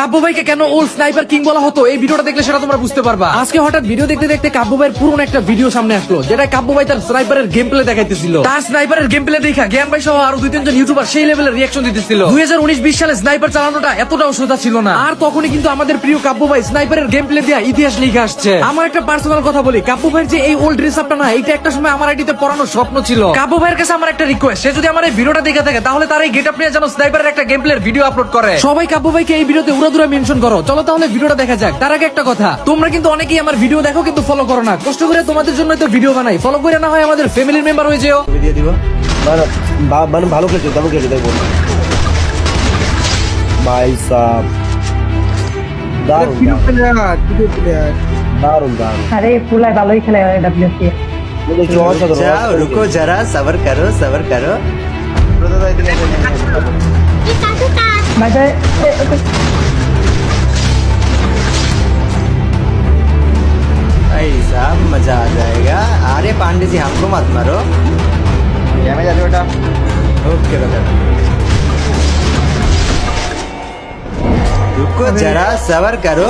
কাব্য ভাইকে কেন old sniper king বলা হতো এই ভিডিওটা দেখলে সেটা তোমরা বুঝতে পারবা। আজকে হঠাৎ ভিডিও দেখতে দেখতে কাব্য ভাইয়ের পুরনো একটা ভিডিও সামনে আসলো, যেটা কাব্য ভাই তার স্নাইপারের গেম প্লে দেখাইতেছিল। তার স্নাইপারের গেম প্লে দেখা জ্ঞান ভাই সহ আরো 2-3 জন ইউটিউবার সেই লেভেলের রিয়াকশন দিতেছিল। 2019-20 সালে স্নাইপার চালানোটা এতটাও সোজা ছিল না। আর তখনই কিন্তু আমাদের প্রিয় কাব্য ভাই স্নাইপারের গেম প্লে দিয়ে ইতিহাস লিখে আসছে। আমার একটা পার্সোনাল কথা বলি, কাব্য ভাইয়ের যে এই ওল্ড ড্রেস আপটা না, এটা একটা সময় আমার আইডিতে পড়ানোর স্বপ্ন ছিল। কাব্য ভাইয়ের কাছে আমার একটা রিকোয়েস্ট, সে যদি আমার এই ভিডিওটা দেখে থাকে তাহলে তার এই গেটআপ নিয়ে যেন স্নাইপারের একটা গেম প্লের ভিডিও আপলোড করে। সবাই কাব্য ভাইকে এই ভিডিওতে উড়াদুরা মেনশন করো। চলো তাহলে ভিডিওটা দেখা যাক। তার আগে একটা কথা, তোমরা কিন্তু অনেকেই আমার ভিডিও দেখো কিন্তু ফলো করো না। কষ্ট করে তোমাদের জন্য তো ভিডিও বানাই, ফলো করে না হয় আমাদের ফ্যামিলির মেম্বার হয়ে যেও। দিয়ে দিব মানে ভালো খেলছো, তেমন খেলছো তাই বল ভাই সাব। দারুন দারুন দারুন। अरे फुल है भालोई खेला है डब्ल्यूसी जाओ रुको जरा सबर करो मजा भाई साहब मजा आ जाएगा। अरे पांडे जी हमको मत मारो। ড্যামেজ আছে ওটা। ओके बेटा रुको जरा सबर करो।